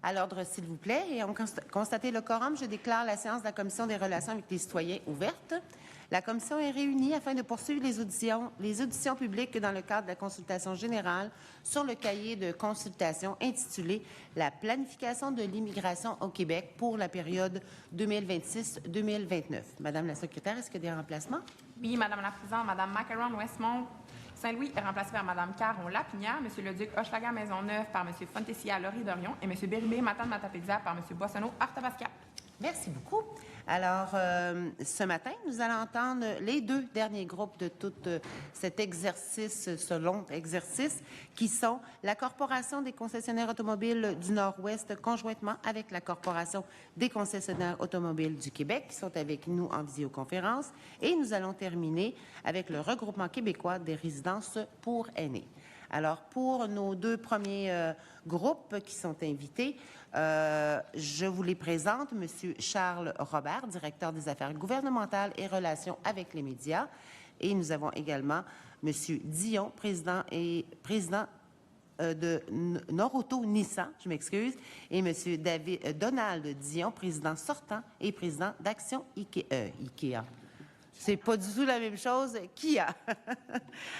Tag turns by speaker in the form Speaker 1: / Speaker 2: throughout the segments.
Speaker 1: À l'ordre, s'il vous plaît. Et on constaté le quorum, je déclare la séance de la Commission des relations avec les citoyens ouverte. La Commission est réunie afin de poursuivre les auditions publiques dans le cadre de la consultation générale sur le cahier de consultation intitulé « La planification de l'immigration au Québec pour la période 2026-2029 ». Madame la secrétaire, est-ce qu'il y a des remplacements?
Speaker 2: Oui, Madame la présidente, Madame Macaron Westmont Saint-Louis est remplacée par Mme Caron Lapinière, M. Leduc Hochelaga Maisonneuve par M. Fontessia Laurie Dorion et M. Bérubé Matane Matapédia par M. Boissonneau Arthabasca.
Speaker 1: Merci beaucoup. Alors, ce matin, nous allons entendre les deux derniers groupes de tout cet exercice, ce long exercice, qui sont la Corporation des concessionnaires automobiles du Nord-Ouest, conjointement avec la Corporation des concessionnaires automobiles du Québec, qui sont avec nous en visioconférence. Et nous allons terminer avec le regroupement québécois des résidences pour aînés. Alors, pour nos deux premiers groupes qui sont invités, je vous les présente. Monsieur Charles Robert, directeur des affaires gouvernementales et relations avec les médias. Et nous avons également Monsieur Dion, président de Norauto Nissan, je m'excuse, et Monsieur Donald Dion, président sortant et président d'Action IKEA. C'est pas du tout la même chose qu'IA.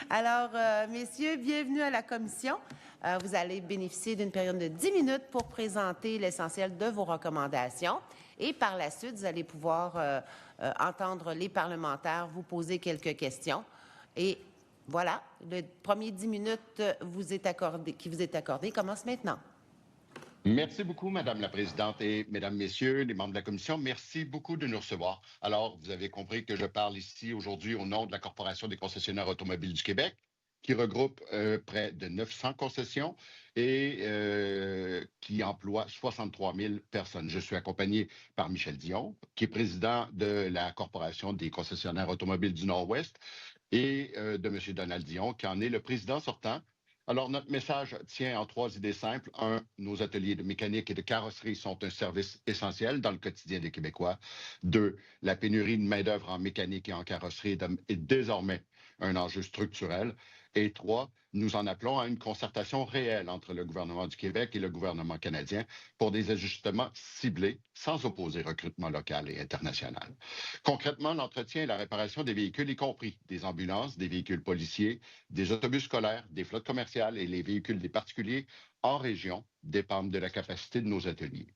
Speaker 1: Alors, messieurs, bienvenue à la commission. Vous allez bénéficier d'une période de 10 minutes pour présenter l'essentiel de vos recommandations. Et par la suite, vous allez pouvoir entendre les parlementaires vous poser quelques questions. Et voilà, le premier 10 minutes qui vous est accordé commence maintenant.
Speaker 3: Merci beaucoup, Madame la Présidente et Mesdames, Messieurs, les membres de la Commission. Merci beaucoup de nous recevoir. Alors, vous avez compris que je parle ici aujourd'hui au nom de la Corporation des concessionnaires automobiles du Québec, qui regroupe près de 900 concessions et qui emploie 63 000 personnes. Je suis accompagné par Michel Dion, qui est président de la Corporation des concessionnaires automobiles du Nord-Ouest, et de M. Donald Dion, qui en est le président sortant. Alors, notre message tient en 3 idées simples. 1, nos ateliers de mécanique et de carrosserie sont un service essentiel dans le quotidien des Québécois. 2, la pénurie de main-d'œuvre en mécanique et en carrosserie est désormais un enjeu structurel. Et 3, nous en appelons à une concertation réelle entre le gouvernement du Québec et le gouvernement canadien pour des ajustements ciblés sans opposer recrutement local et international. Concrètement, l'entretien et la réparation des véhicules, y compris des ambulances, des véhicules policiers, des autobus scolaires, des flottes commerciales et les véhicules des particuliers en région dépendent de la capacité de nos ateliers.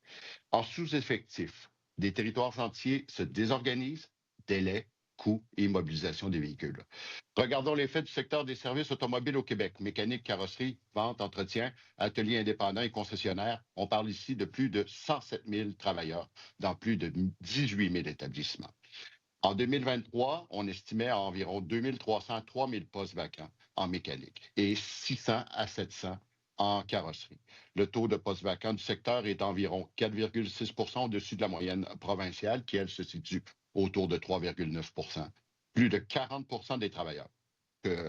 Speaker 3: En sous-effectif, des territoires entiers se désorganisent, délais, coûts et immobilisation des véhicules. Regardons les faits du secteur des services automobiles au Québec. Mécanique, carrosserie, vente, entretien, ateliers indépendants et concessionnaires. On parle ici de plus de 107 000 travailleurs dans plus de 18 000 établissements. En 2023, on estimait à environ 2 300 à 3 000 postes vacants en mécanique et 600 à 700 en carrosserie. Le taux de postes vacants du secteur est environ 4,6 % au-dessus de la moyenne provinciale, qui, elle, se situe autour de 3,9 %. Plus de 40 % des travailleurs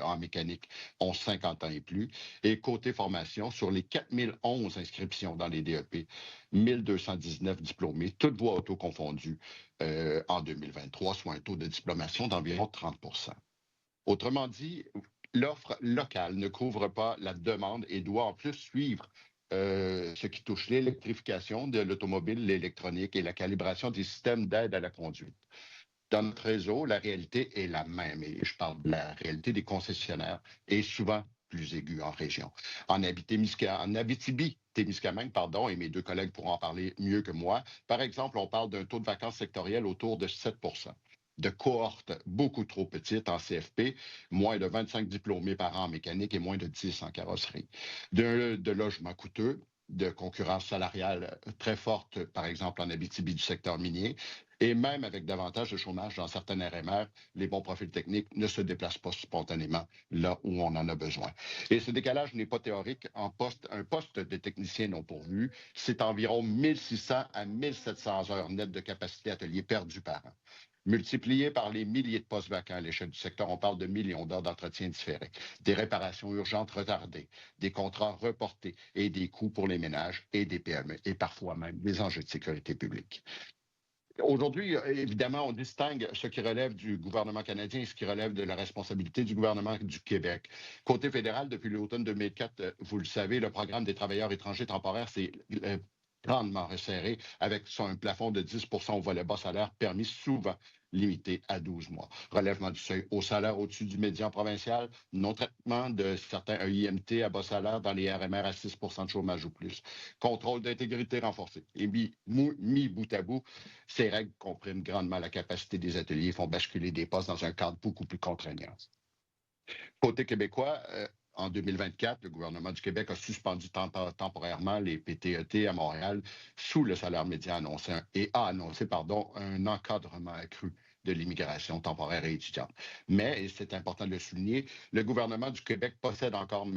Speaker 3: en mécanique ont 50 ans et plus. Et côté formation, sur les 4011 inscriptions dans les DEP, 1219 diplômés, toutes voies auto confondues en 2023, soit un taux de diplomation d'environ 30 %. Autrement dit, l'offre locale ne couvre pas la demande et doit en plus suivre ce qui touche l'électrification de l'automobile, l'électronique et la calibration des systèmes d'aide à la conduite. Dans notre réseau, la réalité est la même, et je parle de la réalité des concessionnaires, est souvent plus aiguë en région. En Abitibi-Témiscamingue, et mes deux collègues pourront en parler mieux que moi, par exemple, on parle d'un taux de vacances sectoriel autour de 7 %. De cohortes beaucoup trop petites en CFP, moins de 25 diplômés par an en mécanique et moins de 10 en carrosserie. De logements coûteux, de concurrence salariale très forte, par exemple en Abitibi du secteur minier, et même avec davantage de chômage dans certaines RMR, les bons profils techniques ne se déplacent pas spontanément là où on en a besoin. Et ce décalage n'est pas théorique. Un poste de technicien non pourvu, c'est environ 1600 à 1700 heures nettes de capacité atelier perdues par an. Multiplié par les milliers de postes vacants à l'échelle du secteur, on parle de millions d'heures d'entretien différés, des réparations urgentes retardées, des contrats reportés et des coûts pour les ménages et des PME et parfois même des enjeux de sécurité publique. Aujourd'hui, évidemment, on distingue ce qui relève du gouvernement canadien et ce qui relève de la responsabilité du gouvernement du Québec. Côté fédéral, depuis l'automne 2004, vous le savez, le programme des travailleurs étrangers temporaires s'est grandement resserré, avec un plafond de 10 au volet bas salaire permis souvent limité à 12 mois. Relèvement du seuil au salaire au-dessus du médian provincial, non-traitement de certains EIMT à bas salaire dans les RMR à 6 de chômage ou plus. Contrôle d'intégrité renforcé. Et mis bout à bout, ces règles compriment grandement la capacité des ateliers et font basculer des postes dans un cadre beaucoup plus contraignant. Côté québécois, en 2024, le gouvernement du Québec a suspendu temporairement les PTET à Montréal sous le salaire médian annoncé et a annoncé un encadrement accru de l'immigration temporaire et étudiante. Mais, et c'est important de le souligner, le gouvernement du Québec possède encore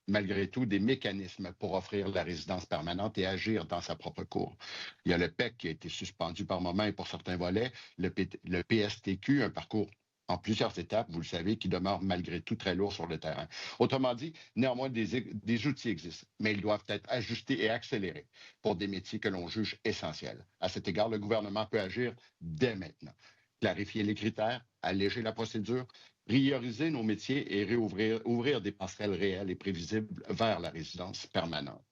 Speaker 3: malgré tout des mécanismes pour offrir la résidence permanente et agir dans sa propre cour. Il y a le PEC qui a été suspendu par moment et pour certains volets, le PSTQ, un parcours en plusieurs étapes, vous le savez, qui demeure malgré tout très lourd sur le terrain. Autrement dit, néanmoins, des outils existent, mais ils doivent être ajustés et accélérés pour des métiers que l'on juge essentiels. À cet égard, le gouvernement peut agir dès maintenant. Clarifier les critères, alléger la procédure, prioriser nos métiers et ouvrir des passerelles réelles et prévisibles vers la résidence permanente.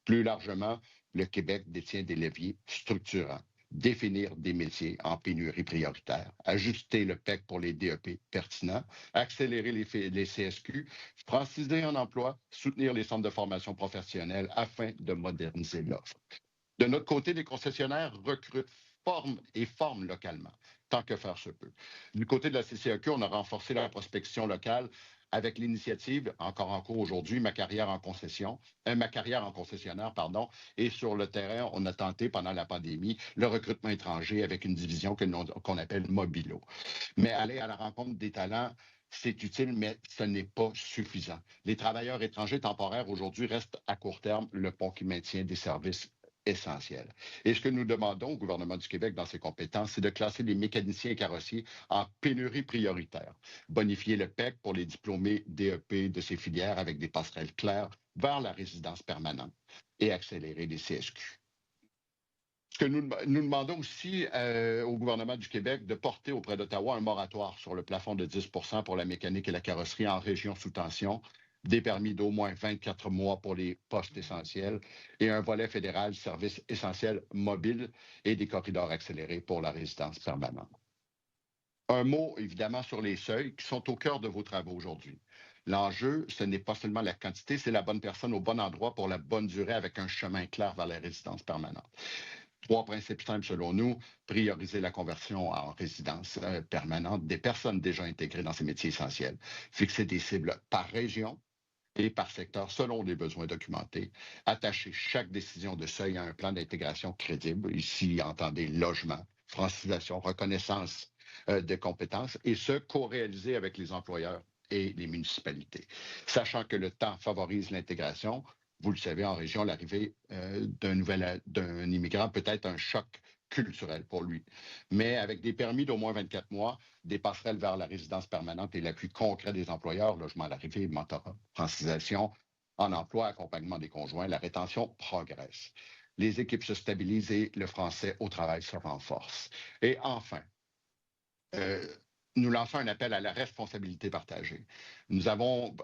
Speaker 3: Plus largement, le Québec détient des leviers structurants. Définir des métiers en pénurie prioritaire, ajuster le PEC pour les DEP pertinents, accélérer les CSQ, franciser en emploi, soutenir les centres de formation professionnelle afin de moderniser l'offre. De notre côté, les concessionnaires recrutent, forment localement, tant que faire se peut. Du côté de la CCAQ, on a renforcé la prospection locale avec l'initiative, encore en cours aujourd'hui, ma carrière en concessionnaire, et sur le terrain, on a tenté pendant la pandémie le recrutement étranger avec une division qu'on appelle Mobilo. Mais aller à la rencontre des talents, c'est utile, mais ce n'est pas suffisant. Les travailleurs étrangers temporaires aujourd'hui restent à court terme le pont qui maintient des services essentiel. Et ce que nous demandons au gouvernement du Québec dans ses compétences, c'est de classer les mécaniciens et carrossiers en pénurie prioritaire, bonifier le PEC pour les diplômés DEP de ces filières avec des passerelles claires vers la résidence permanente et accélérer les CSQ. Ce que nous demandons aussi au gouvernement du Québec de porter auprès d'Ottawa un moratoire sur le plafond de 10 pour la mécanique et la carrosserie en région sous tension, des permis d'au moins 24 mois pour les postes essentiels et un volet fédéral services essentiels mobiles et des corridors accélérés pour la résidence permanente. Un mot, évidemment, sur les seuils qui sont au cœur de vos travaux aujourd'hui. L'enjeu, ce n'est pas seulement la quantité, c'est la bonne personne au bon endroit pour la bonne durée avec un chemin clair vers la résidence permanente. 3 principes simples selon nous, prioriser la conversion en résidence permanente des personnes déjà intégrées dans ces métiers essentiels, fixer des cibles par région et par secteur selon les besoins documentés, attacher chaque décision de seuil à un plan d'intégration crédible, ici entendez logement, francisation, reconnaissance de compétences, et ce, co-réaliser avec les employeurs et les municipalités. Sachant que le temps favorise l'intégration, vous le savez, en région, l'arrivée d'un immigrant peut être un choc culturel pour lui. Mais avec des permis d'au moins 24 mois, des passerelles vers la résidence permanente et l'appui concret des employeurs, logement à l'arrivée, mentorat, francisation, en emploi, accompagnement des conjoints, la rétention progresse. Les équipes se stabilisent et le français au travail se renforce. Et enfin, nous lançons un appel à la responsabilité partagée. Nous avons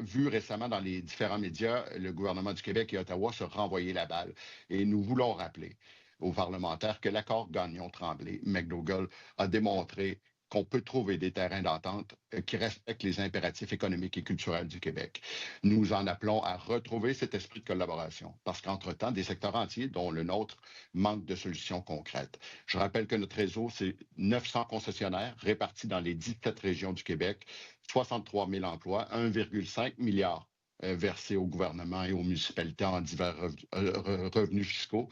Speaker 3: vu récemment dans les différents médias le gouvernement du Québec et Ottawa se renvoyer la balle. Et nous voulons rappeler aux parlementaires que l'accord Gagnon-Tremblay-McDougall a démontré qu'on peut trouver des terrains d'entente qui respectent les impératifs économiques et culturels du Québec. Nous en appelons à retrouver cet esprit de collaboration, parce qu'entre-temps, des secteurs entiers, dont le nôtre, manquent de solutions concrètes. Je rappelle que notre réseau, c'est 900 concessionnaires répartis dans les 17 régions du Québec, 63 000 emplois, 1,5 milliard versés au gouvernement et aux municipalités en divers revenus fiscaux.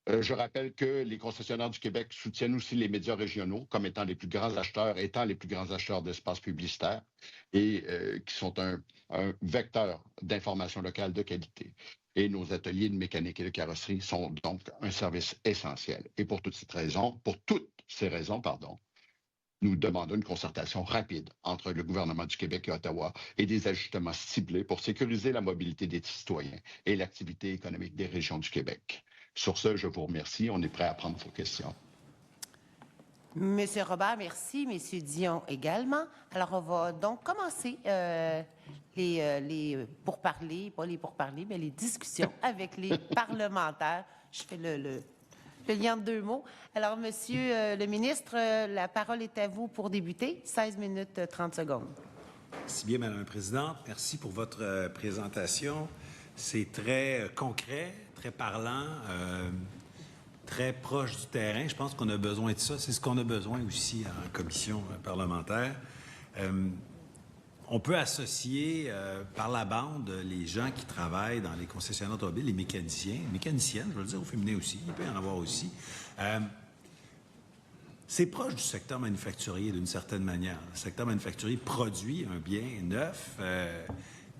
Speaker 3: Je rappelle que les concessionnaires du Québec soutiennent aussi les médias régionaux comme étant les plus grands acheteurs d'espaces publicitaires et qui sont un vecteur d'information locale de qualité. Et nos ateliers de mécanique et de carrosserie sont donc un service essentiel. Et pour toutes ces raisons, nous demandons une concertation rapide entre le gouvernement du Québec et Ottawa et des ajustements ciblés pour sécuriser la mobilité des citoyens et l'activité économique des régions du Québec. Sur ce, je vous remercie. On est prêt à prendre vos questions.
Speaker 1: Monsieur Robert, merci. Monsieur Dion également. Alors, on va donc commencer les pourparlers, pas les pourparlers, mais les discussions avec les parlementaires. Je fais le lien de deux mots. Alors, Monsieur le ministre, la parole est à vous pour débuter. 16 minutes 30 secondes.
Speaker 4: Merci bien, Madame la Présidente. Merci pour votre présentation. C'est très concret, très parlant, très proche du terrain. Je pense qu'on a besoin de ça. C'est ce qu'on a besoin aussi en commission parlementaire. On peut associer par la bande les gens qui travaillent dans les concessionnaires automobiles, les mécaniciens, mécaniciennes, je veux le dire au féminin aussi, il peut y en avoir aussi. C'est proche du secteur manufacturier d'une certaine manière. Le secteur manufacturier produit un bien neuf,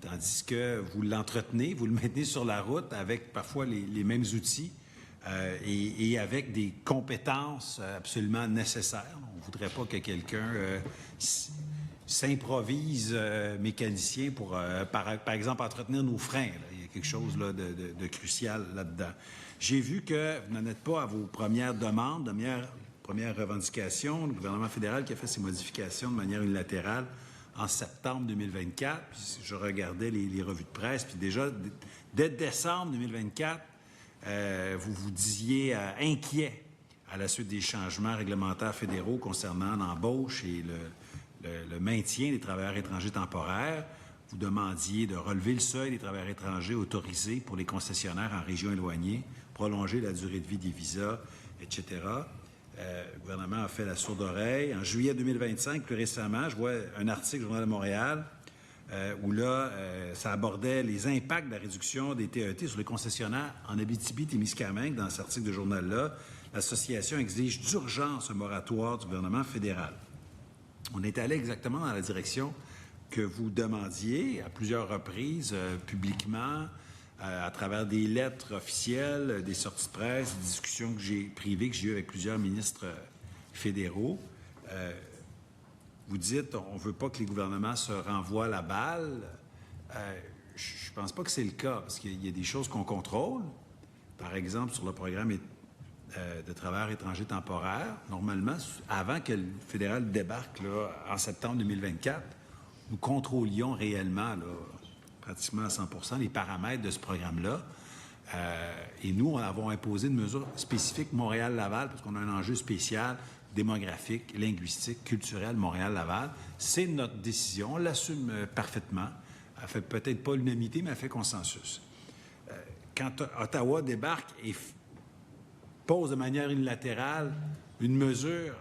Speaker 4: tandis que vous l'entretenez, vous le maintenez sur la route avec parfois les mêmes outils et avec des compétences absolument nécessaires. On ne voudrait pas que quelqu'un s'improvise mécanicien pour, par exemple, entretenir nos freins. Là. Il y a quelque chose là, de crucial là-dedans. J'ai vu que vous n'en êtes pas à vos premières demandes, première revendication, le gouvernement fédéral qui a fait ces modifications de manière unilatérale en septembre 2024. Puis je regardais les revues de presse, puis déjà, dès décembre 2024, vous vous disiez inquiet à la suite des changements réglementaires fédéraux concernant l'embauche et le maintien des travailleurs étrangers temporaires. Vous demandiez de relever le seuil des travailleurs étrangers autorisés pour les concessionnaires en région éloignée, prolonger la durée de vie des visas, etc. Le gouvernement a fait la sourde oreille. En juillet 2025, plus récemment, je vois un article du Journal de Montréal où là, ça abordait les impacts de la réduction des TET sur les concessionnaires en Abitibi-Témiscamingue. Dans cet article de journal-là, l'association exige d'urgence un moratoire du gouvernement fédéral. On est allé exactement dans la direction que vous demandiez à plusieurs reprises publiquement, à travers des lettres officielles, des sorties de presse, des discussions privées que j'ai eues avec plusieurs ministres fédéraux. Vous dites, on ne veut pas que les gouvernements se renvoient la balle. Je ne pense pas que c'est le cas, parce qu'il y a des choses qu'on contrôle. Par exemple, sur le programme de travailleurs étrangers temporaires, normalement, avant que le fédéral débarque là, en septembre 2024, nous contrôlions réellement, là, pratiquement à 100 les paramètres de ce programme-là. Et nous, on avons imposé une mesure spécifique Montréal-Laval parce qu'on a un enjeu spécial démographique, linguistique, culturel Montréal-Laval. C'est notre décision. On l'assume parfaitement. Elle fait peut-être pas l'unanimité, mais elle fait consensus. Quand Ottawa débarque et pose de manière unilatérale une mesure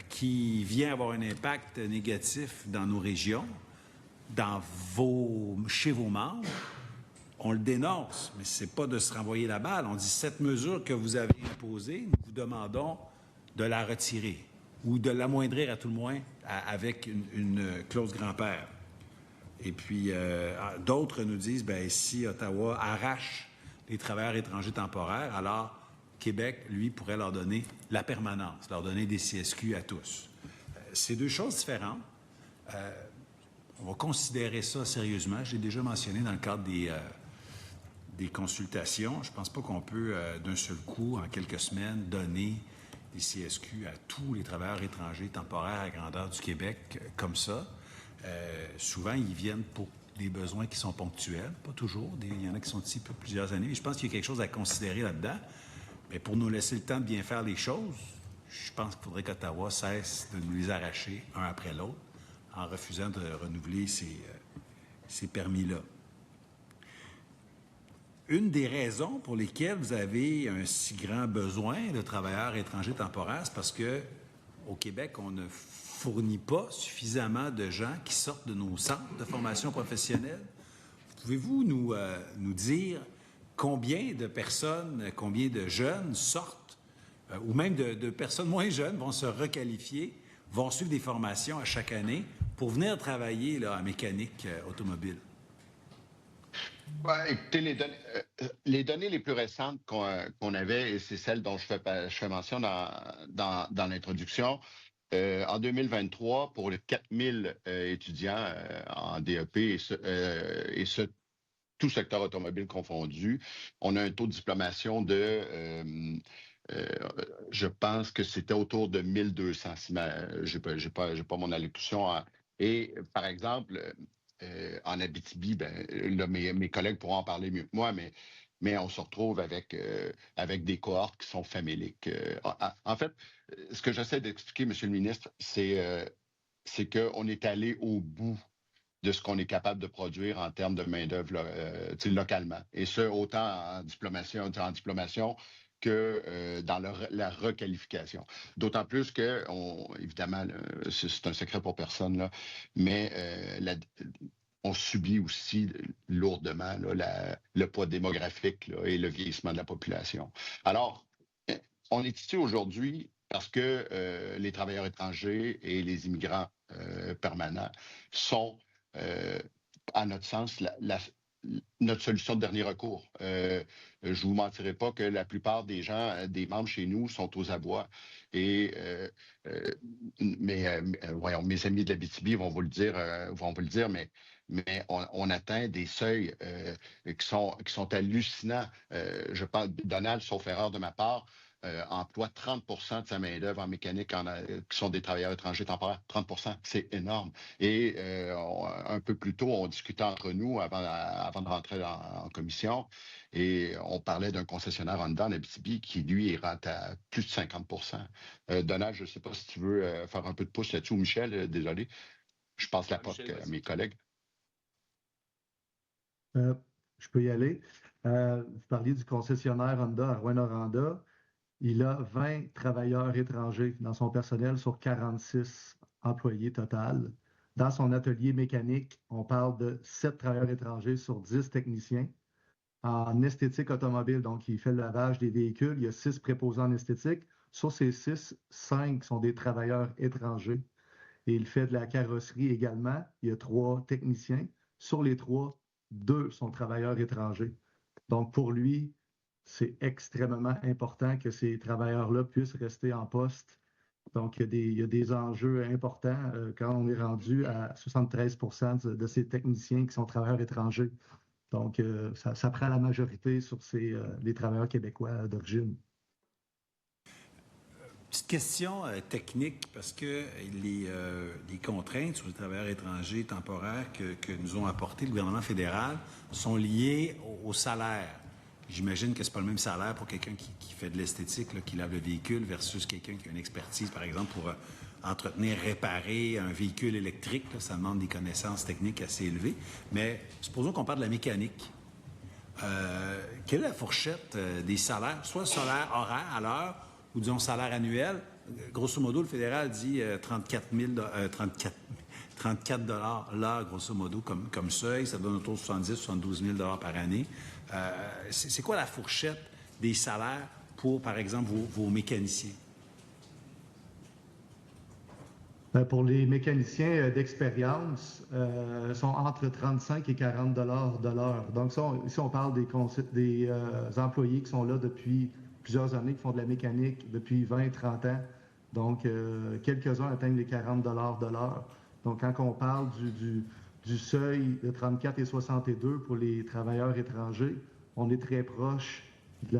Speaker 4: qui vient avoir un impact négatif dans nos régions, chez vos membres, on le dénonce, mais ce n'est pas de se renvoyer la balle. On dit cette mesure que vous avez imposée, nous vous demandons de la retirer ou de l'amoindrir à tout le moins avec une clause grand-père. Et puis, d'autres nous disent, bien, si Ottawa arrache les travailleurs étrangers temporaires, alors Québec, lui, pourrait leur donner la permanence, leur donner des CSQ à tous. C'est deux choses différentes. On va considérer ça sérieusement. J'ai déjà mentionné dans le cadre des consultations. Je ne pense pas qu'on peut, d'un seul coup, en quelques semaines, donner des CSQ à tous les travailleurs étrangers temporaires à grandeur du Québec comme ça. Souvent, ils viennent pour des besoins qui sont ponctuels, pas toujours. Il y en a qui sont ici pour plusieurs années. Mais je pense qu'il y a quelque chose à considérer là-dedans. Mais pour nous laisser le temps de bien faire les choses, je pense qu'il faudrait qu'Ottawa cesse de nous les arracher un après l'autre en refusant de renouveler ces permis-là. Une des raisons pour lesquelles vous avez un si grand besoin de travailleurs étrangers temporaires, c'est parce qu'au Québec, on ne fournit pas suffisamment de gens qui sortent de nos centres de formation professionnelle. Pouvez-vous nous dire combien de personnes, combien de jeunes sortent, ou même de personnes moins jeunes vont se requalifier, vont suivre des formations à chaque année pour venir travailler là, en mécanique automobile?
Speaker 3: Ouais, écoutez, les données les plus récentes qu'on avait, et c'est celles dont je fais mention dans l'introduction, en 2023, pour les 4000 étudiants en DEP, tout secteur automobile confondu, on a un taux de diplomation de je pense que c'était autour de 1200. Si j'ai pas mon allocution. Et par exemple, en Abitibi, ben, là, mes collègues pourront en parler mieux que moi, mais on se retrouve avec des cohortes qui sont faméliques. En fait, ce que j'essaie d'expliquer, Monsieur le ministre, c'est qu'on est allé au bout de ce qu'on est capable de produire en termes de main-d'œuvre localement. Et ce, autant en diplomation que dans la requalification. D'autant plus que, évidemment, c'est un secret pour personne, là, mais on subit aussi lourdement là, le poids démographique là, et le vieillissement de la population. Alors, on est ici aujourd'hui parce que les travailleurs étrangers et les immigrants permanents sont, à notre sens, notre solution de dernier recours. Je vous mentirai pas que la plupart des gens, des membres chez nous, sont aux abois. Et voyons, mes amis de l'Abitibi vont vous le dire, mais on atteint des seuils qui sont hallucinants. Je pense, Donald, sauf erreur de ma part, emploie 30 de sa main-d'œuvre en mécanique qui sont des travailleurs étrangers temporaires. 30 c'est énorme. Et un peu plus tôt, on discutait entre nous avant de rentrer en commission et on parlait d'un concessionnaire Honda en Abitibi qui, lui, est rentré à plus de 50 Donald, je ne sais pas si tu veux faire un peu de pouce là-dessus, ou Michel, désolé. Je passe la porte à mes collègues.
Speaker 5: Je peux y aller. Vous parliez du concessionnaire Honda à Rouyn-Noranda. Il a 20 travailleurs étrangers dans son personnel sur 46 employés total. Dans son atelier mécanique, on parle de 7 travailleurs étrangers sur 10 techniciens. En esthétique automobile, donc il fait le lavage des véhicules, il y a 6 préposés en esthétique. Sur ces 6, 5 sont des travailleurs étrangers. Et il fait de la carrosserie également. Il y a 3 techniciens. Sur les 3, 2 sont travailleurs étrangers. Donc pour lui, c'est extrêmement important que ces travailleurs-là puissent rester en poste. Donc, il y a des enjeux importants quand on est rendu à 73 de ces techniciens qui sont travailleurs étrangers. Donc, ça prend la majorité sur les travailleurs québécois d'origine.
Speaker 4: Petite question technique, parce que les contraintes sur les travailleurs étrangers temporaires que nous ont apporté le gouvernement fédéral sont liées au salaire. J'imagine que ce n'est pas le même salaire pour quelqu'un qui fait de l'esthétique, qui lave le véhicule, versus quelqu'un qui a une expertise, par exemple, pour entretenir, réparer un véhicule électrique. Là, ça demande des connaissances techniques assez élevées. Mais supposons qu'on parle de la mécanique. Quelle est la fourchette des salaires, soit le salaire horaire à l'heure ou, disons, salaire annuel? Grosso modo, le fédéral dit 34 l'heure, grosso modo, comme seuil. Ça donne autour de 72 000 par année. C'est quoi la fourchette des salaires pour, par exemple, vos mécaniciens?
Speaker 5: Pour les mécaniciens d'expérience, sont entre 35 et 40 de l'heure. Donc, ici, on parle des employés qui sont là depuis plusieurs années, qui font de la mécanique depuis 20, 30 ans. Donc, quelques-uns atteignent les 40 de l'heure. Donc, quand on parle du seuil de 34 et 62 pour les travailleurs étrangers, on est très proche du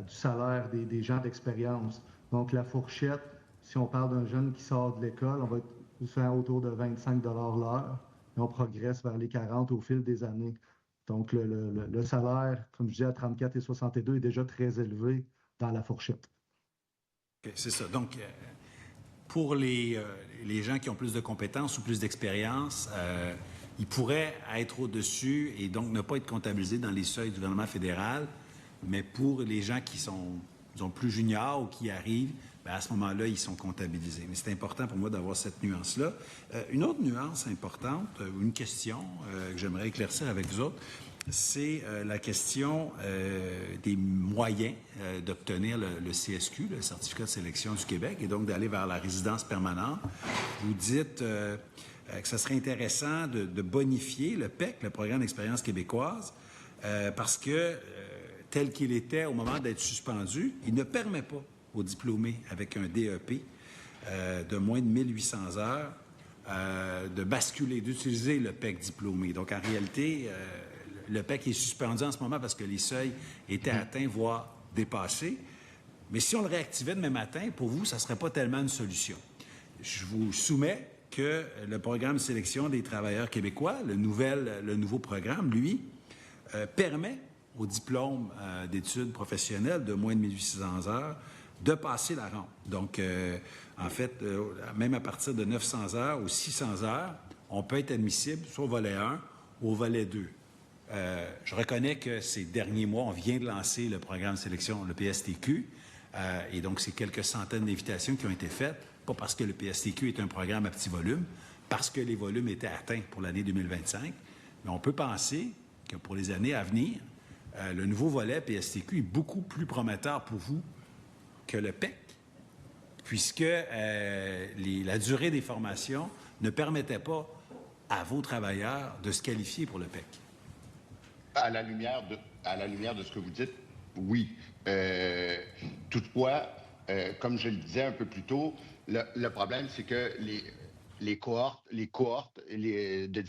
Speaker 5: salaire des gens d'expérience. Donc, la fourchette, si on parle d'un jeune qui sort de l'école, on va être faire autour de 25 l'heure et on progresse vers les 40 au fil des années. Donc, le salaire, comme je disais, à 34 et 62 est déjà très élevé dans la fourchette.
Speaker 4: Okay, c'est ça. Donc, pour les gens qui ont plus de compétences ou plus d'expérience, ils pourraient être au-dessus et donc ne pas être comptabilisés dans les seuils du gouvernement fédéral, mais pour les gens qui sont, disons, plus juniors ou qui arrivent, bien, à ce moment-là, ils sont comptabilisés. Mais c'est important pour moi d'avoir cette nuance-là. Une autre nuance importante, une question que j'aimerais éclaircir avec vous autres, c'est la question des moyens d'obtenir le CSQ, le Certificat de sélection du Québec, et donc d'aller vers la résidence permanente. Vous dites que ce serait intéressant de bonifier le PEC, le Programme d'expérience québécoise, parce que, tel qu'il était au moment d'être suspendu, il ne permet pas aux diplômés avec un DEP de moins de 1800 heures de basculer, d'utiliser le PEC diplômé. Donc, en réalité, le PEC est suspendu en ce moment parce que les seuils étaient atteints, voire dépassés. Mais si on le réactivait demain matin, pour vous, ça ne serait pas tellement une solution. Je vous soumets que le programme de sélection des travailleurs québécois, le nouveau programme, lui, permet aux diplômes d'études professionnelles de moins de 1800 heures de passer la rampe. Donc, en fait, même à partir de 900 heures ou 600 heures, on peut être admissible soit au volet 1 ou au volet 2. Je reconnais que ces derniers mois, on vient de lancer le programme de sélection, le PSTQ, et donc c'est quelques centaines d'invitations qui ont été faites, pas parce que le PSTQ est un programme à petit volume, parce que les volumes étaient atteints pour l'année 2025, mais on peut penser que pour les années à venir, le nouveau volet PSTQ est beaucoup plus prometteur pour vous que le PEC, puisque la durée des formations ne permettait pas à vos travailleurs de se qualifier pour le PEC.
Speaker 3: À la lumière de ce que vous dites, oui. Toutefois, comme je le disais un peu plus tôt, le problème, c'est que les cohortes de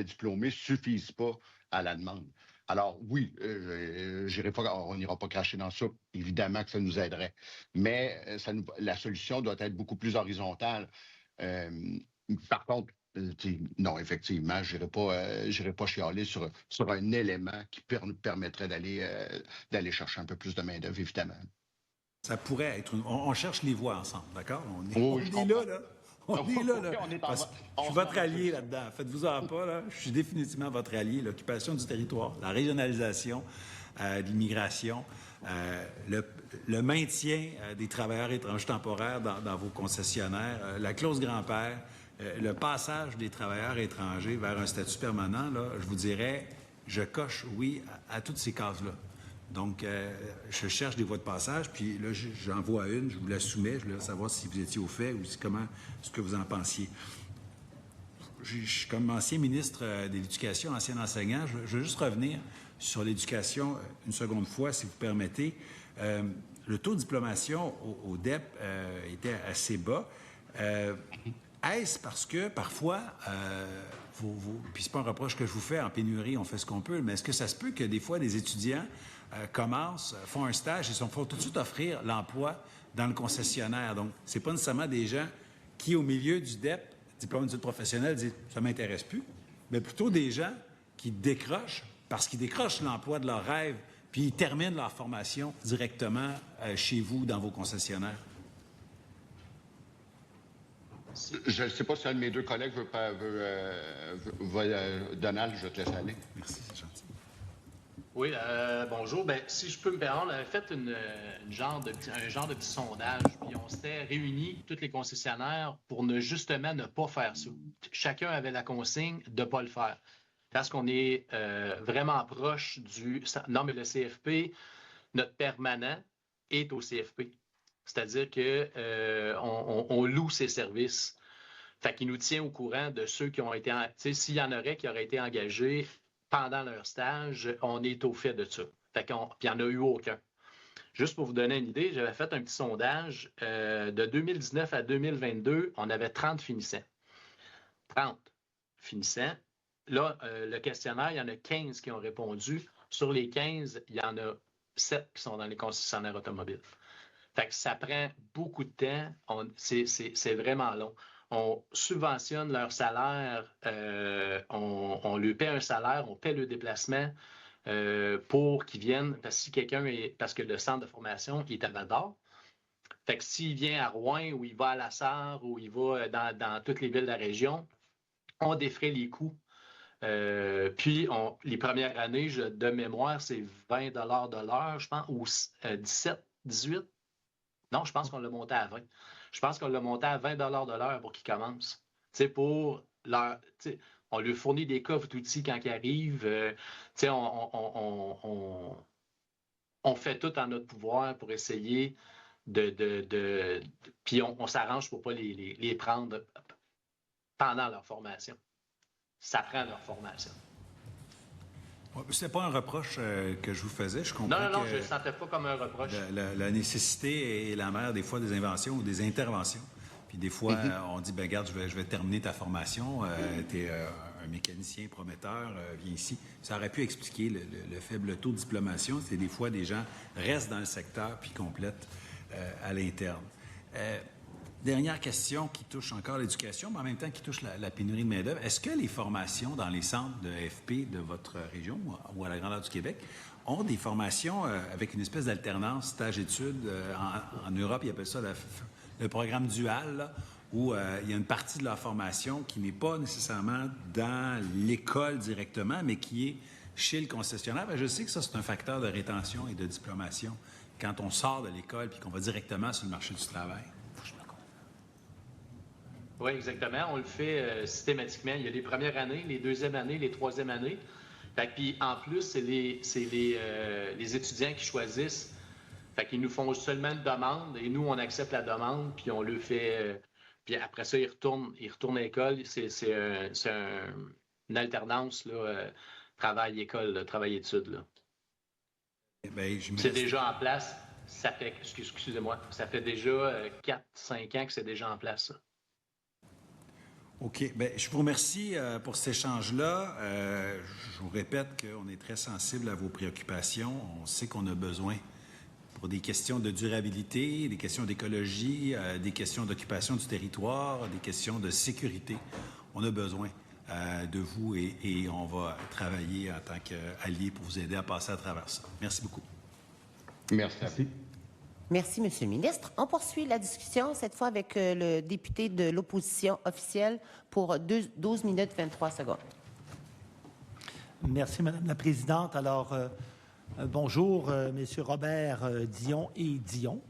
Speaker 3: diplômés ne suffisent pas à la demande. Alors oui, on n'ira pas cracher dans ça. Évidemment que ça nous aiderait. Mais la solution doit être beaucoup plus horizontale. Par contre, non, effectivement, je n'irai pas chialer sur un élément qui permettrait d'aller chercher un peu plus de main-d'œuvre, évidemment.
Speaker 4: Ça pourrait être on cherche les voies ensemble, d'accord? On est là. On est là. Je suis votre allié là-dedans. Faites-vous-en pas, là. Je suis définitivement votre allié. L'occupation du territoire, la régionalisation, l'immigration, le maintien des travailleurs étrangers temporaires dans vos concessionnaires, la clause grand-père, le passage des travailleurs étrangers vers un statut permanent, là, je vous dirais, je coche oui à toutes ces cases-là. Donc, je cherche des voies de passage, puis là, j'en vois une, je vous la soumets, je voulais savoir si vous étiez au fait ou ce que vous en pensiez. Comme ancien ministre de l'Éducation, ancien enseignant, je veux juste revenir sur l'éducation une seconde fois, si vous permettez. Le taux de diplomation au DEP était assez bas. Est-ce parce que parfois, puis c'est pas un reproche que je vous fais, en pénurie, on fait ce qu'on peut, mais est-ce que ça se peut que des fois, des étudiants commencent, font un stage et se font tout de suite offrir l'emploi dans le concessionnaire? Donc, c'est pas nécessairement des gens qui, au milieu du DEP, diplôme d'études professionnelles, disent « ça m'intéresse plus », mais plutôt des gens qui décrochent parce qu'ils décrochent l'emploi de leur rêve puis ils terminent leur formation directement chez vous, dans vos concessionnaires.
Speaker 3: Je ne sais pas si un de mes deux collègues veut Donald, je vais te laisser aller.
Speaker 4: Merci, c'est gentil.
Speaker 6: Oui, bonjour. Ben, si je peux me permettre, on avait fait un genre de petit sondage, puis on s'était réunis, tous les concessionnaires, pour justement ne pas faire ça. Chacun avait la consigne de ne pas le faire. Parce qu'on est vraiment proche du... Non, mais le CFP, notre permanent est au CFP. C'est-à-dire qu'on loue ses services. Fait qu'il nous tient au courant de ceux qui ont été... Tu sais, s'il y en aurait qui auraient été engagés pendant leur stage, on est au fait de ça. Fait puis il n'y en a eu aucun. Juste pour vous donner une idée, j'avais fait un petit sondage. De 2019 à 2022, on avait 30 finissants. 30 finissants. Là, le questionnaire, il y en a 15 qui ont répondu. Sur les 15, il y en a 7 qui sont dans les concessionnaires automobiles. Fait que ça prend beaucoup de temps. C'est vraiment long. On subventionne leur salaire, on lui paie un salaire, on paie le déplacement pour qu'ils viennent. Parce que le centre de formation il est à Val-d'Or. Fait que s'il vient à Rouen ou il va à La Sarre ou il va dans toutes les villes de la région, on défraie les coûts. Puis, les premières années, de mémoire, c'est 20 de l'heure, je pense, ou 17, 18. Non, je pense qu'on l'a monté à 20. Je pense qu'on l'a monté à 20 de l'heure pour qu'ils commencent. Tu sais, on lui fournit des coffres d'outils quand ils arrivent. Tu sais, on fait tout en notre pouvoir pour essayer puis on s'arrange pour ne pas les prendre pendant leur formation. Ça prend leur formation.
Speaker 4: Ce n'est pas un reproche que je vous faisais. Je comprends
Speaker 6: non, je ne le sentais pas comme un reproche.
Speaker 4: La nécessité est la mère des fois des inventions ou des interventions. Puis des fois, on dit, regarde, je vais terminer ta formation. Tu es un mécanicien prometteur, viens ici. Ça aurait pu expliquer le faible taux de diplomation. C'est des fois, des gens restent dans le secteur puis complètent à l'interne. Dernière question qui touche encore l'éducation, mais en même temps qui touche la pénurie de main-d'œuvre. Est-ce que les formations dans les centres de FP de votre région ou à la grandeur du Québec ont des formations avec une espèce d'alternance, stage-études? En Europe, ils appellent ça le programme dual, là, où il y a une partie de leur formation qui n'est pas nécessairement dans l'école directement, mais qui est chez le concessionnaire. Bien, je sais que ça, c'est un facteur de rétention et de diplomation quand on sort de l'école puis qu'on va directement sur le marché du travail.
Speaker 6: Oui, exactement. On le fait systématiquement. Il y a les premières années, les deuxièmes années, les troisièmes années. Puis en plus, c'est les étudiants qui choisissent. Fait qu'ils nous font seulement une demande et nous, on accepte la demande, puis on le fait. Puis après ça, ils retournent à l'école. C'est une alternance, là, travail-école, travail-études. Là. C'est déjà en place. Ça fait, excusez-moi, ça fait déjà 4-5 ans que c'est déjà en place, ça.
Speaker 4: OK. Bien, je vous remercie pour cet échange-là. Je vous répète qu'on est très sensible à vos préoccupations. On sait qu'on a besoin, pour des questions de durabilité, des questions d'écologie, des questions d'occupation du territoire, des questions de sécurité. On a besoin de vous et on va travailler en tant qu'alliés pour vous aider à passer à travers ça. Merci beaucoup.
Speaker 3: Merci.
Speaker 1: Merci, Monsieur le ministre. On poursuit la discussion, cette fois avec le député de l'opposition officielle pour 12 minutes 23 secondes.
Speaker 7: Merci, Madame la Présidente. Alors, bonjour, Messieurs Robert Dion et Dion.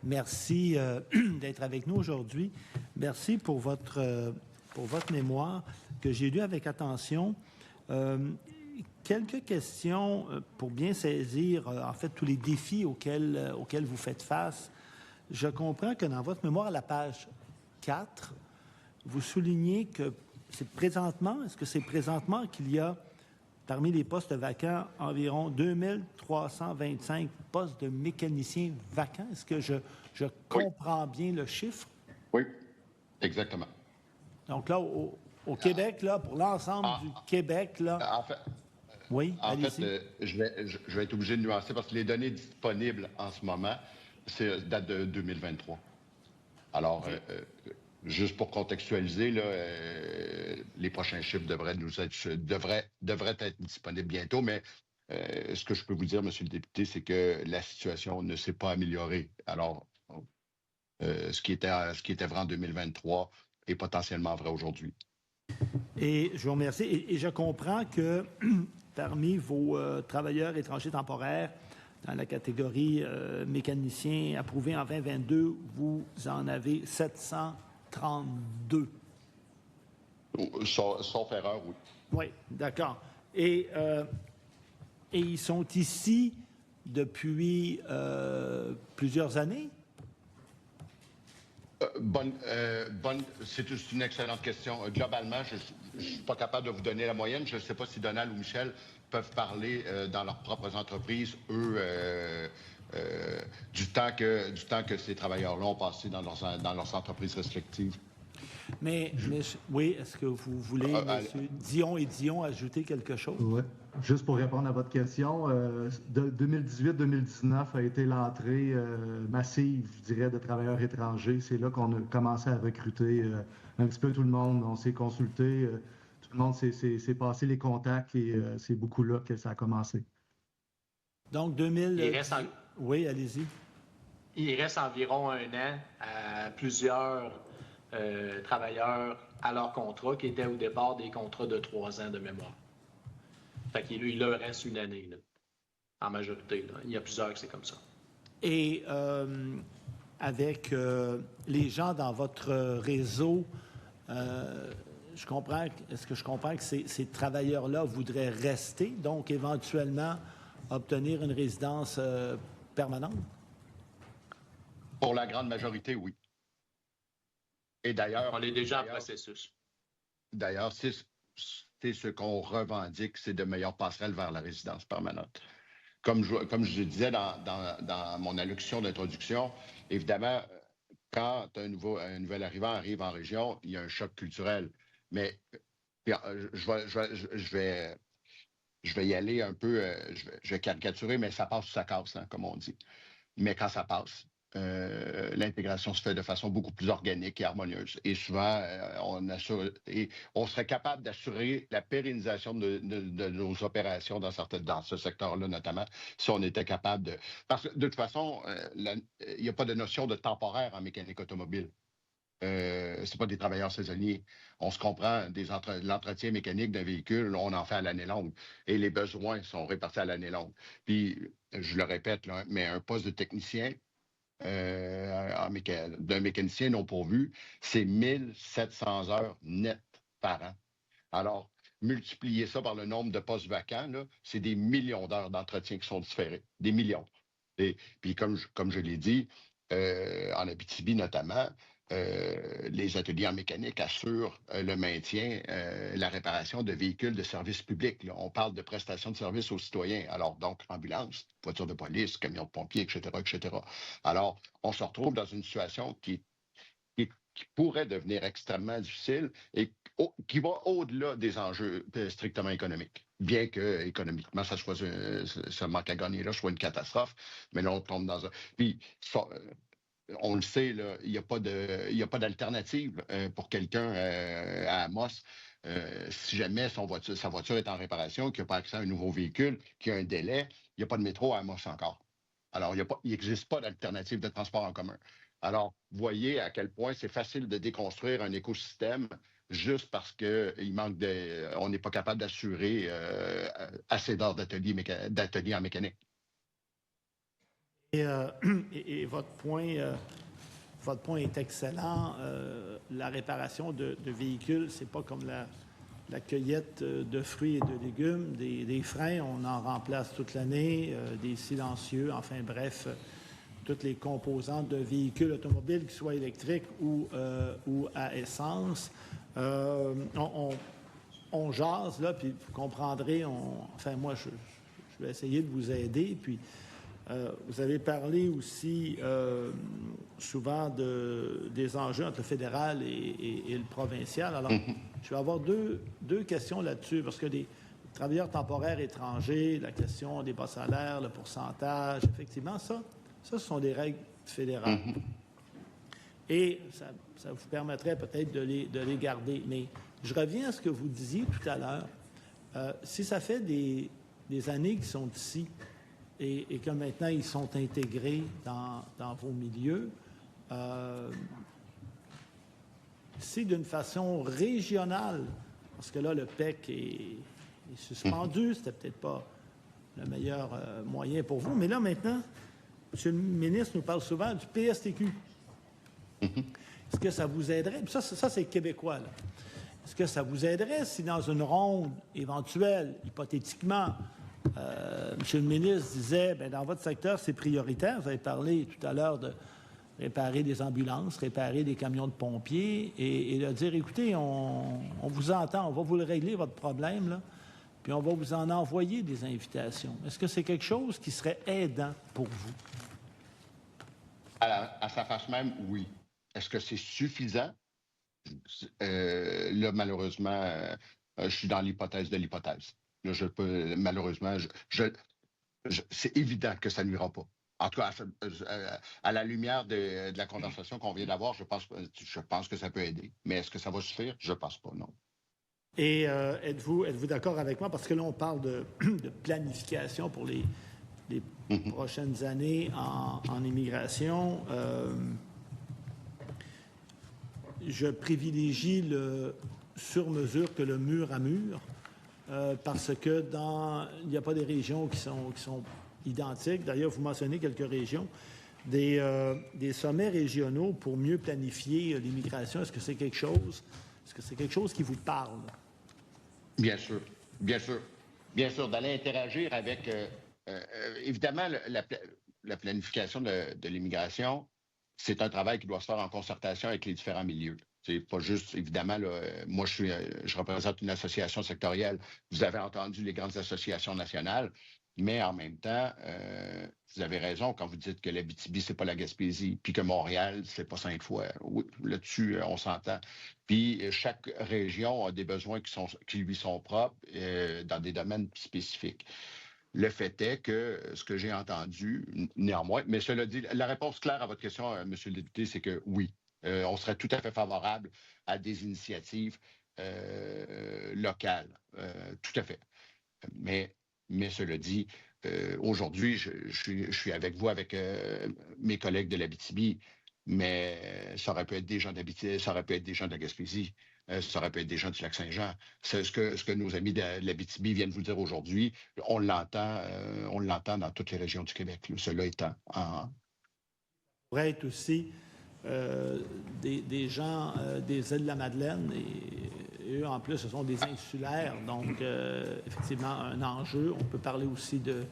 Speaker 7: Merci d'être avec nous aujourd'hui. Merci pour votre mémoire que j'ai lu avec attention. Quelques questions pour bien saisir, en fait, tous les défis auxquels vous faites face. Je comprends que dans votre mémoire, à la page 4, vous soulignez que est-ce que c'est présentement qu'il y a, parmi les postes vacants, environ 2325 postes de mécaniciens vacants? Est-ce que je comprends bien le chiffre?
Speaker 3: Oui, exactement.
Speaker 7: Donc là, au Québec, là, pour l'ensemble du Québec, là...
Speaker 3: En fait,
Speaker 7: oui,
Speaker 3: allez-y. Je vais être obligé de nuancer parce que les données disponibles en ce moment, datent de 2023. Alors, juste pour contextualiser, là, les prochains chiffres devraient être disponibles bientôt, mais ce que je peux vous dire, Monsieur le député, c'est que la situation ne s'est pas améliorée. Alors, ce qui était vrai en 2023 est potentiellement vrai aujourd'hui.
Speaker 7: Et je vous remercie. Et je comprends que parmi vos travailleurs étrangers temporaires, dans la catégorie mécanicien approuvé en 2022, vous en avez 732.
Speaker 3: Sauf erreur, oui.
Speaker 7: Oui, d'accord. Et ils sont ici depuis plusieurs années?
Speaker 3: C'est une excellente question. Globalement, je ne suis pas capable de vous donner la moyenne. Je ne sais pas si Donald ou Michel peuvent parler dans leurs propres entreprises, eux, du temps que ces travailleurs-là ont passé dans leurs entreprises respectives.
Speaker 7: Mais oui, est-ce que vous voulez, M. Dion et Dion, ajouter quelque chose?
Speaker 5: Oui. Juste pour répondre à votre question, 2018-2019 a été l'entrée massive, je dirais, de travailleurs étrangers. C'est là qu'on a commencé à recruter un petit peu tout le monde. On s'est consulté, tout le monde s'est passé les contacts et c'est beaucoup là que ça a commencé.
Speaker 7: Donc, 2000... Oui, allez-y.
Speaker 6: Il reste environ un an à plusieurs travailleurs à leur contrat qui étaient au départ des contrats de 3 ans de mémoire. Fait qu'il leur reste une année, là, en majorité. Là. Il y a plusieurs que c'est comme ça.
Speaker 7: Et avec les gens dans votre réseau, est-ce que je comprends que ces travailleurs-là voudraient rester, donc éventuellement obtenir une résidence permanente?
Speaker 3: Pour la grande majorité, oui. Et d'ailleurs...
Speaker 6: On est déjà en processus.
Speaker 3: D'ailleurs, c'est ce qu'on revendique, c'est de meilleures passerelles vers la résidence permanente. Comme je disais dans mon allocution d'introduction, évidemment, quand un nouvel arrivant arrive en région, il y a un choc culturel. Mais je vais y aller un peu, je vais caricaturer, mais ça passe ou ça casse, hein, comme on dit. Mais quand ça passe, l'intégration se fait de façon beaucoup plus organique et harmonieuse. Et souvent, on serait capable d'assurer la pérennisation de nos opérations dans ce secteur-là, notamment, si on était capable de... Parce que, de toute façon, il n'y a pas de notion de temporaire en mécanique automobile. C'est pas des travailleurs saisonniers. On se comprend, l'entretien mécanique d'un véhicule, on en fait à l'année longue. Et les besoins sont répartis à l'année longue. Puis, je le répète, là, mais un poste de technicien, d'un mécanicien non pourvu, c'est 1700 heures nettes par an. Alors, multiplier ça par le nombre de postes vacants, là, c'est des millions d'heures d'entretien qui sont différés. Des millions. Et puis, comme je l'ai dit, en Abitibi notamment, les ateliers en mécanique assurent le maintien, la réparation de véhicules de service public. Là. On parle de prestations de services aux citoyens. Alors, donc, ambulance, voiture de police, camion de pompiers, etc., etc. Alors, on se retrouve dans une situation qui pourrait devenir extrêmement difficile et qui va au-delà des enjeux strictement économiques. Bien que, économiquement, ce manque à gagner-là soit une catastrophe, mais là, on tombe dans un... Puis, on le sait, là, il n'y a pas d'alternative pour quelqu'un à Amos. Si jamais sa voiture est en réparation, qu'il n'a pas accès à un nouveau véhicule, qu'il y a un délai, il n'y a pas de métro à Amos encore. Alors, il n'existe pas d'alternative de transport en commun. Alors, voyez à quel point c'est facile de déconstruire un écosystème juste parce on n'est pas capable d'assurer assez d'heures d'atelier en mécanique.
Speaker 7: Et votre point est excellent. La réparation de véhicules, c'est pas comme la cueillette de fruits et de légumes. Des freins, on en remplace toute l'année, des silencieux, enfin bref, toutes les composantes de véhicules automobiles, qu'ils soient électriques ou à essence. On jase, là, puis vous comprendrez, moi, je vais essayer de vous aider, puis vous avez parlé aussi souvent des enjeux entre le fédéral et le provincial. Alors, je vais avoir deux questions là-dessus, parce que les travailleurs temporaires étrangers, la question des bas salaires, le pourcentage, effectivement, ça, ce sont des règles fédérales. Et ça vous permettrait peut-être de les garder. Mais je reviens à ce que vous disiez tout à l'heure. Si ça fait des années qu'ils sont ici, et que maintenant ils sont intégrés dans vos milieux, si d'une façon régionale, parce que là, le PEC est suspendu, c'était peut-être pas le meilleur moyen pour vous, mais là, maintenant, M. le ministre nous parle souvent du PSTQ. Est-ce que ça vous aiderait? Puis ça c'est québécois, là. Est-ce que ça vous aiderait si dans une ronde éventuelle, hypothétiquement, M. le ministre disait, bien, dans votre secteur, c'est prioritaire. Vous avez parlé tout à l'heure de réparer des ambulances, réparer des camions de pompiers et de dire, écoutez, on vous entend, on va vous le régler, votre problème, là, puis on va vous en envoyer des invitations. Est-ce que c'est quelque chose qui serait aidant pour vous?
Speaker 3: À sa face même, oui. Est-ce que c'est suffisant? Là, malheureusement, je suis dans l'hypothèse de l'hypothèse. Là, malheureusement, c'est évident que ça ne nuira pas. En tout cas, à la lumière de la conversation qu'on vient d'avoir, je pense que ça peut aider. Mais est-ce que ça va suffire? Je ne pense pas, non.
Speaker 7: Et êtes-vous d'accord avec moi? Parce que là, on parle de planification pour les prochaines années en immigration. Je privilégie le sur-mesure que le mur à mur, parce que il n'y a pas des régions qui sont identiques. D'ailleurs, vous mentionnez quelques régions. Des sommets régionaux pour mieux planifier l'immigration, est-ce que c'est quelque chose qui vous parle?
Speaker 3: Bien sûr, bien sûr. Bien sûr, d'aller interagir avec... évidemment, la planification de l'immigration, c'est un travail qui doit se faire en concertation avec les différents milieux. C'est pas juste, évidemment, là, moi, je représente une association sectorielle. Vous avez entendu les grandes associations nationales, mais en même temps, vous avez raison quand vous dites que l'Abitibi, c'est pas la Gaspésie, puis que Montréal, c'est pas Sainte-Foy. Oui, là-dessus, on s'entend. Puis chaque région a des besoins qui lui sont propres dans des domaines spécifiques. Le fait est que ce que j'ai entendu, néanmoins, mais cela dit, la réponse claire à votre question, Monsieur le député, c'est que oui, on serait tout à fait favorable à des initiatives locales, tout à fait. Mais cela dit, aujourd'hui, je suis avec vous, avec mes collègues de l'Abitibi, mais ça aurait pu être des gens d'Abitibi, ça aurait pu être des gens de la Gaspésie, ça aurait pu être des gens du Lac-Saint-Jean. Ce que nos amis de l'Abitibi viennent vous dire aujourd'hui, on l'entend dans toutes les régions du Québec. Cela étant
Speaker 7: Pourrait être aussi des gens des îles de la Madeleine et eux, en plus, ce sont des insulaires. Donc, effectivement, un enjeu. On peut parler aussi de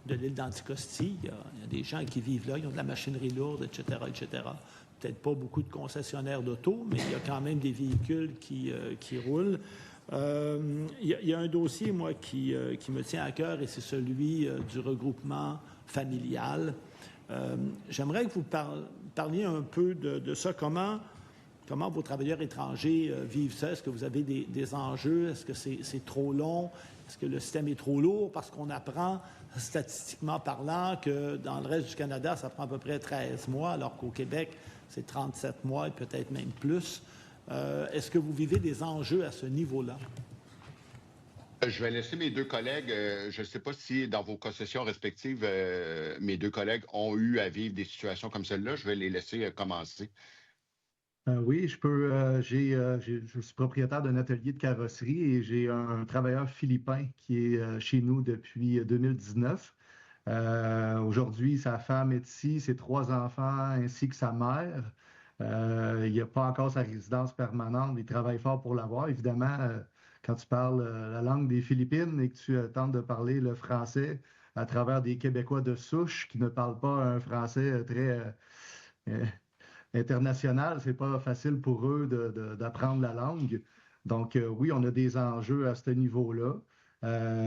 Speaker 7: l'île d'Anticosti. Il y a des gens qui vivent là, ils ont de la machinerie lourde, etc., etc. Peut-être pas beaucoup de concessionnaires d'auto, mais il y a quand même des véhicules qui roulent. Il y a un dossier, moi, qui me tient à cœur, et c'est celui du regroupement familial. J'aimerais que vous parliez un peu de ça. Comment vos travailleurs étrangers vivent ça? Est-ce que vous avez des enjeux? Est-ce que c'est trop long? Est-ce que le système est trop lourd? Parce qu'on apprend, statistiquement parlant, que dans le reste du Canada, ça prend à peu près 13 mois, alors qu'au Québec, c'est 37 mois et peut-être même plus. Est-ce que vous vivez des enjeux à ce niveau-là?
Speaker 3: Je vais laisser mes deux collègues, je ne sais pas si dans vos concessions respectives, mes deux collègues ont eu à vivre des situations comme celle-là. Je vais les laisser commencer.
Speaker 5: Oui, je peux. Je suis propriétaire d'un atelier de carrosserie et j'ai un travailleur philippin qui est chez nous depuis 2019. Aujourd'hui, sa femme est ici, ses 3 enfants ainsi que sa mère. Il n'a pas encore sa résidence permanente, il travaille fort pour l'avoir. Évidemment, quand tu parles la langue des Philippines et que tu tentes de parler le français à travers des Québécois de souche qui ne parlent pas un français très international, c'est pas facile pour eux d'apprendre la langue. Donc, oui, on a des enjeux à ce niveau-là.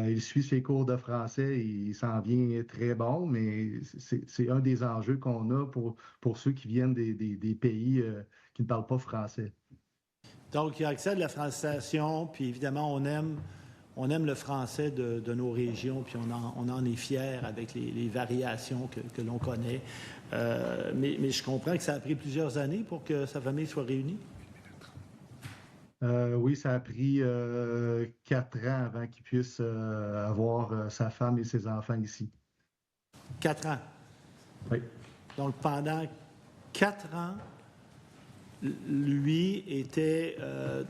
Speaker 5: Il suit ses cours de français, il s'en vient très bon, mais c'est un des enjeux qu'on a pour ceux qui viennent des pays qui ne parlent pas français.
Speaker 7: Donc, il y a accès à de la francisation, puis évidemment, on aime le français de nos régions, puis on en est fiers avec les variations que l'on connaît. Mais je comprends que ça a pris plusieurs années pour que sa famille soit réunie.
Speaker 5: Oui, ça a pris 4 ans avant qu'il puisse avoir sa femme et ses enfants ici.
Speaker 7: 4 ans.
Speaker 5: Oui.
Speaker 7: Donc, pendant 4 ans, lui était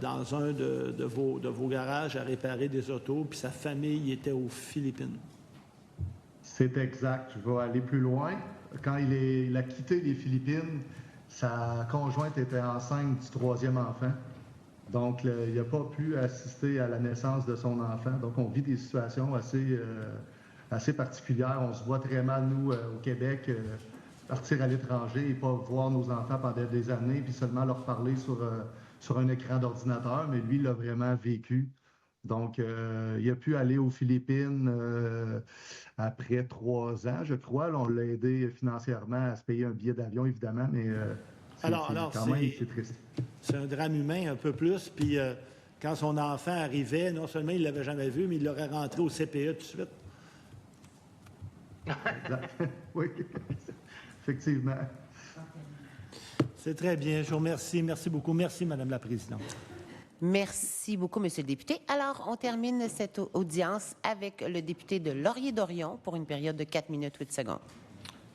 Speaker 7: dans un de vos garages à réparer des autos, puis sa famille était aux Philippines.
Speaker 5: C'est exact. Je vais aller plus loin. Quand il a quitté les Philippines, sa conjointe était enceinte du 3e enfant. Donc, il n'a pas pu assister à la naissance de son enfant. Donc, on vit des situations assez particulières. On se voit très mal, nous, au Québec, partir à l'étranger et pas voir nos enfants pendant des années, puis seulement leur parler sur un écran d'ordinateur. Mais lui, il l'a vraiment vécu. Donc, il a pu aller aux Philippines après 3 ans, je crois. Là, on l'a aidé financièrement à se payer un billet d'avion, évidemment, mais c'est triste.
Speaker 7: C'est un drame humain un peu plus. Puis quand son enfant arrivait, non seulement il ne l'avait jamais vu, mais il l'aurait rentré au CPE tout de suite.
Speaker 5: Oui, effectivement.
Speaker 7: C'est très bien. Je vous remercie. Merci beaucoup. Merci, Madame la Présidente.
Speaker 1: Merci beaucoup, Monsieur le député. Alors, on termine cette audience avec le député de Laurier-Dorion pour une période de 4 minutes 8 secondes.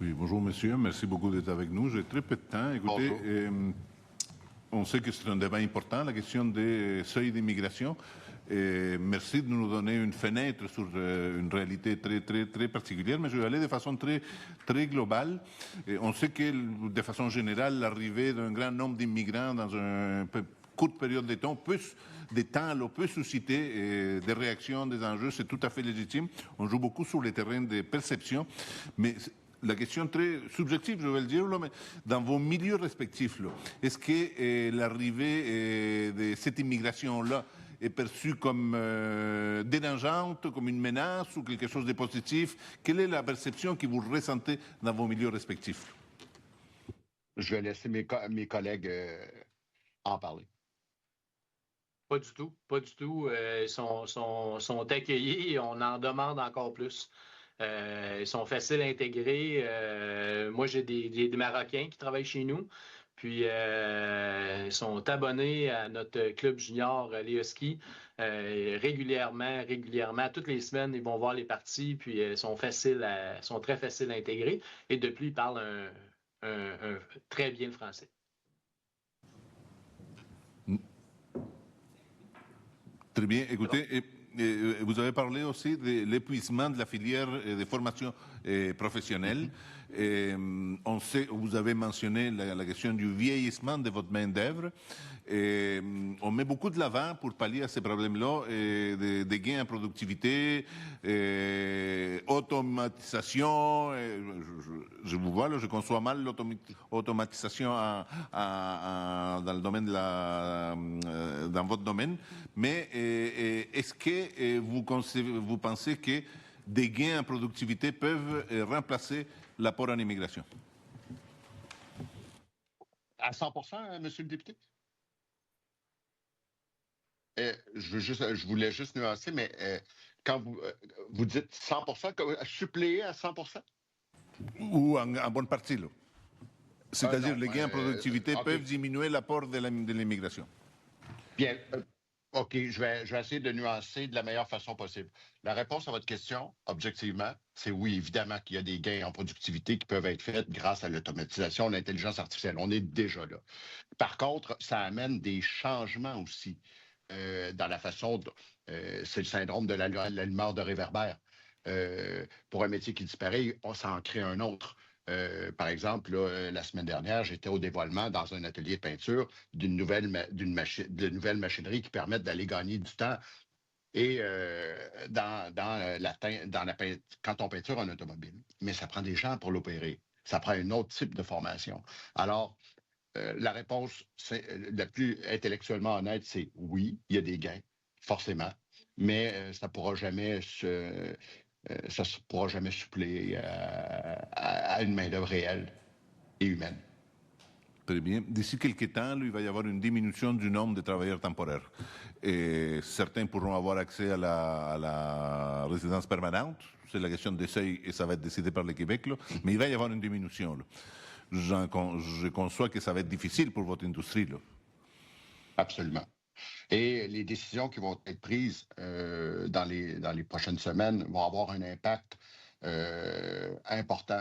Speaker 8: Oui, bonjour monsieur, merci beaucoup d'être avec nous. J'ai très peu de temps. Écoutez, on sait que c'est un débat important, la question des seuils d'immigration. Merci de nous donner une fenêtre sur une réalité très, très, très particulière, mais je vais aller de façon très, très globale. On sait que, de façon générale, l'arrivée d'un grand nombre d'immigrants dans une courte période de temps peut susciter des réactions, des enjeux, c'est tout à fait légitime. On joue beaucoup sur les terrains de perception, mais la question très subjective, je vais le dire, mais dans vos milieux respectifs, est-ce que l'arrivée de cette immigration-là est perçue comme dérangeante, comme une menace ou quelque chose de positif? Quelle est la perception que vous ressentez dans vos milieux respectifs?
Speaker 3: Je vais laisser mes collègues en parler.
Speaker 6: Pas du tout, pas du tout. Ils sont accueillis et on en demande encore plus. Ils sont faciles à intégrer. Moi, j'ai des Marocains qui travaillent chez nous. Puis, ils sont abonnés à notre club junior, les Huskies, régulièrement, toutes les semaines, ils vont voir les parties, puis ils sont très faciles à intégrer. Et depuis, ils parlent très bien le français.
Speaker 8: Très bien. Écoutez, vous avez parlé aussi de l'épuisement de la filière de formation professionnelle. On sait, vous avez mentionné la question du vieillissement de votre main-d'œuvre. On met beaucoup de l'avant pour pallier à ces problèmes-là, des gains en productivité, automatisation. Je vous vois, là, je conçois mal l'automatisation dans le domaine dans votre domaine. Mais est-ce que vous pensez que des gains en productivité peuvent remplacer l'apport en immigration?
Speaker 3: À 100%, monsieur le député? Je voulais juste nuancer, mais quand vous dites 100%, suppléer à 100%?
Speaker 8: Ou en bonne partie, là. C'est-à-dire les gains en productivité
Speaker 3: okay.
Speaker 8: peuvent diminuer l'apport de l'immigration.
Speaker 3: Bien. OK, je vais essayer de nuancer de la meilleure façon possible. La réponse à votre question, objectivement, c'est oui, évidemment qu'il y a des gains en productivité qui peuvent être faits grâce à l'automatisation, l'intelligence artificielle. On est déjà là. Par contre, ça amène des changements aussi dans la façon... c'est le syndrome de l'allumeur de réverbère. Pour un métier qui disparaît, on s'en crée un autre. Par exemple, là, la semaine dernière, j'étais au dévoilement dans un atelier de peinture d'une nouvelle machinerie qui permettent d'aller gagner du temps. Et quand on peinture un automobile, mais ça prend des gens pour l'opérer. Ça prend un autre type de formation. Alors, la réponse la plus intellectuellement honnête, c'est oui, il y a des gains, forcément, mais ça ne pourra jamais suppléer à une main-d'œuvre réelle et humaine.
Speaker 8: Très bien. D'ici quelques temps, il va y avoir une diminution du nombre de travailleurs temporaires. Et certains pourront avoir accès à la résidence permanente. C'est la question des seuils et ça va être décidé par le Québec. Là. Mais il va y avoir une diminution. Là. Je conçois que ça va être difficile pour votre industrie. Là.
Speaker 3: Absolument. Et les décisions qui vont être prises dans les prochaines semaines vont avoir un impact important,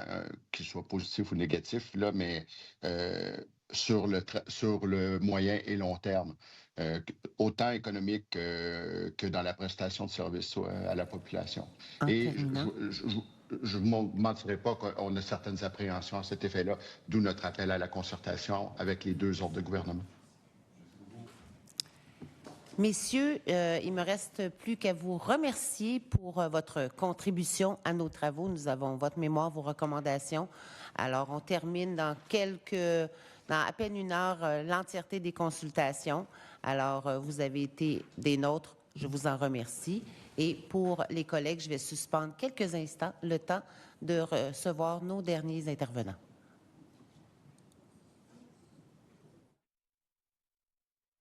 Speaker 3: qu'il soit positif ou négatif, là, mais sur le moyen et long terme, autant économique que dans la prestation de services à la population. Et je ne vous mentirai pas qu'on a certaines appréhensions à cet effet-là, d'où notre appel à la concertation avec les deux ordres de gouvernement.
Speaker 1: Messieurs, il me reste plus qu'à vous remercier pour votre contribution à nos travaux. Nous avons votre mémoire, vos recommandations. Alors, on termine dans à peine une heure, l'entièreté des consultations. Alors, vous avez été des nôtres. Je vous en remercie. Et pour les collègues, je vais suspendre quelques instants le temps de recevoir nos derniers intervenants.